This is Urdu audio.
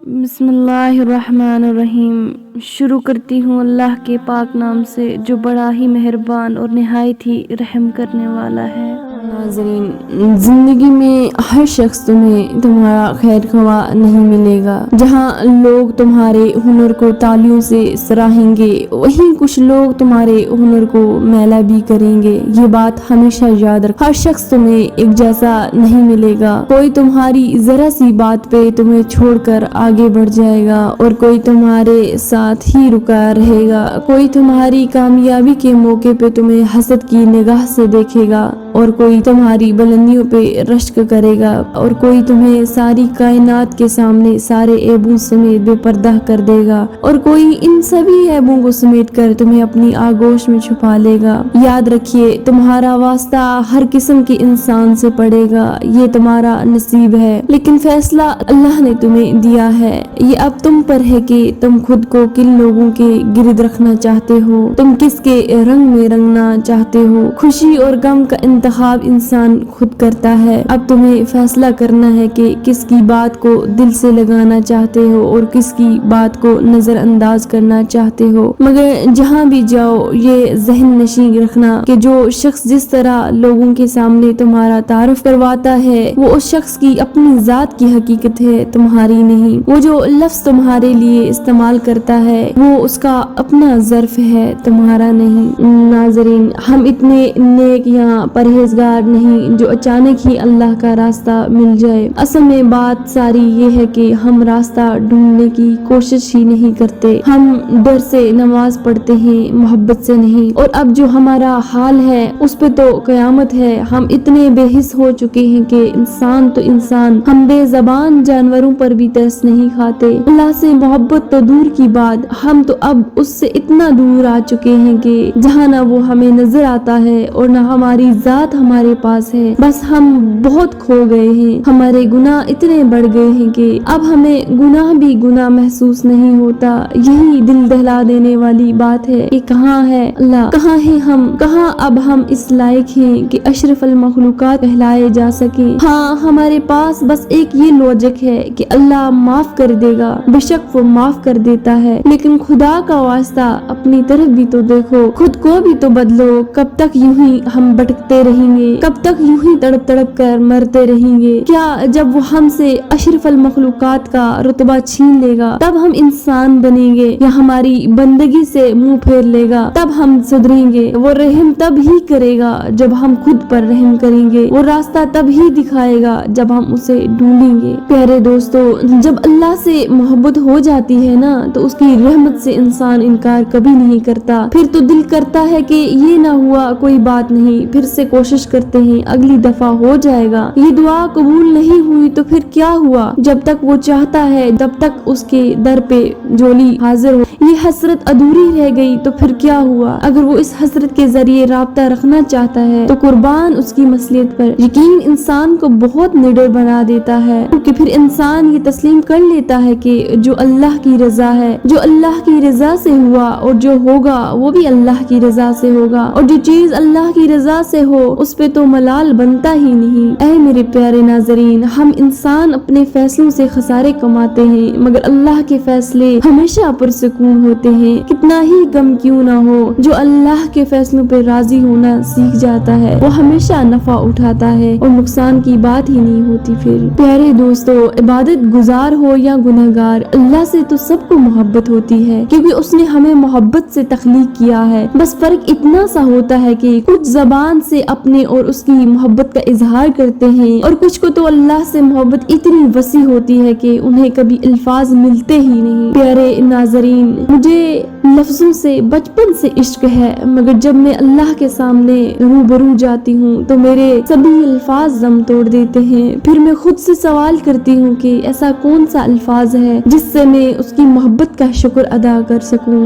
بسم اللہ الرحمن الرحیم۔ شروع کرتی ہوں اللہ کے پاک نام سے جو بڑا ہی مہربان اور نہایت ہی رحم کرنے والا ہے۔ ناظرین، زندگی میں ہر شخص تمہیں تمہارا خیر خواہ نہیں ملے گا۔ جہاں لوگ تمہارے ہنر کو تالیوں سے سراہیں گے، وہیں کچھ لوگ تمہارے ہنر کو میلا بھی کریں گے۔ یہ بات ہمیشہ یاد رکھ، ہر شخص تمہیں ایک جیسا نہیں ملے گا۔ کوئی تمہاری ذرا سی بات پہ تمہیں چھوڑ کر آگے بڑھ جائے گا اور کوئی تمہارے ساتھ ہی رکا رہے گا۔ کوئی تمہاری کامیابی کے موقع پہ تمہیں حسد کی نگاہ سے دیکھے گا اور کوئی تمہاری بلندیوں پہ رشک کرے گا اور کوئی تمہیں ساری کائنات کے سامنے سارے عیبوں سمیت بے پردہ کر دے گا اور کوئی ان سبھی عیبوں کو سمیٹ کر تمہیں اپنی آغوش میں چھپا لے گا۔ یاد رکھیے، تمہارا واسطہ ہر قسم کے انسان سے پڑے گا، یہ تمہارا نصیب ہے، لیکن فیصلہ اللہ نے تمہیں دیا ہے۔ یہ اب تم پر ہے کہ تم خود کو کن لوگوں کے گرد رکھنا چاہتے ہو، تم کس کے رنگ میں رنگنا چاہتے ہو۔ خوشی اور غم کا انتخاب انسان خود کرتا ہے۔ اب تمہیں فیصلہ کرنا ہے کہ کس کی بات کو دل سے لگانا چاہتے ہو اور کس کی بات کو نظر انداز کرنا چاہتے ہو۔ مگر جہاں بھی جاؤ یہ ذہن نشین رکھنا کہ جو شخص جس طرح لوگوں کے سامنے تمہارا تعارف کرواتا ہے وہ اس شخص کی اپنی ذات کی حقیقت ہے، تمہاری نہیں۔ وہ جو لفظ تمہارے لیے استعمال کرتا ہے وہ اس کا اپنا ظرف ہے، تمہارا نہیں۔ ناظرین، ہم اتنے نیک یا پرہیزگار نہیں جو اچانک ہی اللہ کا راستہ مل جائے۔ اصل میں بات ساری یہ ہے کہ ہم راستہ ڈھونڈنے کی کوشش ہی نہیں کرتے، ہم ڈر سے نماز پڑھتے ہیں، محبت سے نہیں۔ اور اب جو ہمارا حال ہے اس پہ تو قیامت ہے۔ ہم اتنے بے حس ہو چکے ہیں کہ انسان تو انسان، ہم بے زبان جانوروں پر بھی ترس نہیں کھاتے۔ اللہ سے محبت تو دور کی بات، ہم تو اب اس سے اتنا دور آ چکے ہیں کہ جہاں نہ وہ ہمیں نظر آتا ہے اور نہ ہماری ذات ہمارے پاس ہے، بس ہم بہت کھو گئے ہیں۔ ہمارے گناہ اتنے بڑھ گئے ہیں کہ اب ہمیں گناہ بھی گناہ محسوس نہیں ہوتا۔ یہی دل دہلا دینے والی بات ہے کہ کہاں ہے اللہ، کہاں ہیں ہم، کہاں اب ہم اس لائق ہیں کہ اشرف المخلوقات کہلائے جا سکیں۔ ہاں، ہمارے پاس بس ایک یہ لوجک ہے کہ اللہ معاف کر دے گا، بے شک وہ معاف کر دیتا ہے، لیکن خدا کا واسطہ اپنی طرف بھی تو دیکھو، خود کو بھی تو بدلو۔ کب تک یوں ہی ہم بھٹکتے رہیں گے، کب تک یوں ہی تڑپ تڑپ کر مرتے رہیں گے؟ کیا جب وہ ہم سے اشرف المخلوقات کا رتبہ چھین لے گا تب ہم انسان بنیں گے، یا ہماری بندگی سے منہ پھیر لے گا تب ہم سدھریں گے؟ وہ رحم تب ہی کرے گا جب ہم خود پر رحم کریں گے، وہ راستہ تب ہی دکھائے گا جب ہم اسے ڈھونڈیں گے۔ پیارے دوستو، جب اللہ سے محبت ہو جاتی ہے نا تو اس کی رحمت سے انسان انکار کبھی نہیں کرتا۔ پھر تو دل کرتا ہے کہ یہ نہ ہوا کوئی بات نہیں، پھر سے کوشش کرتے ہیں، اگلی دفعہ ہو جائے گا۔ یہ دعا قبول نہیں ہوئی تو پھر کیا ہوا؟ جب تک وہ چاہتا ہے جب تک اس کے در پہ جھولی حاضر ہو، یہ حسرت ادھوری رہ گئی تو پھر کیا ہوا؟ اگر وہ اس حسرت کے ذریعے رابطہ رکھنا چاہتا ہے تو قربان اس کی مصلحت پر یقین انسان کو بہت نڈر بنا دیتا ہے، کیونکہ پھر انسان یہ تسلیم کر لیتا ہے کہ جو اللہ کی رضا ہے، جو اللہ کی رضا سے ہوا اور جو ہوگا وہ بھی اللہ کی رضا سے ہوگا، اور جو چیز اللہ کی رضا سے ہو اس پہ تو ملال بنتا ہی نہیں۔ اے میرے پیارے ناظرین، ہم انسان اپنے فیصلوں سے خسارے کماتے ہیں مگر اللہ کے فیصلے ہمیشہ پرسکون ہوتے ہیں۔ کتنا ہی غم کیوں نہ ہو، جو اللہ کے فیصلوں پہ راضی ہونا سیکھ جاتا ہے وہ ہمیشہ نفع اٹھاتا ہے اور نقصان کی بات ہی نہیں ہوتی۔ پھر پیارے دوستو، عبادت گزار ہو یا گنہگار، اللہ سے تو سب کو محبت ہوتی ہے کیونکہ اس نے ہمیں محبت سے تخلیق کیا ہے۔ بس فرق اتنا سا ہوتا ہے کہ کچھ زبان سے اپنے اور اس کی محبت کا اظہار کرتے ہیں اور کچھ کو تو اللہ سے محبت اتنی وسیع ہوتی ہے کہ انہیں کبھی الفاظ ملتے ہی نہیں۔ پیارے ناظرین، مجھے لفظوں سے بچپن سے عشق ہے مگر جب میں اللہ کے سامنے روبرو جاتی ہوں تو میرے سبھی الفاظ دم توڑ دیتے ہیں۔ پھر میں خود سے سوال کرتی ہوں کہ ایسا کون سا الفاظ ہے جس سے میں اس کی محبت کا شکر ادا کر سکوں؟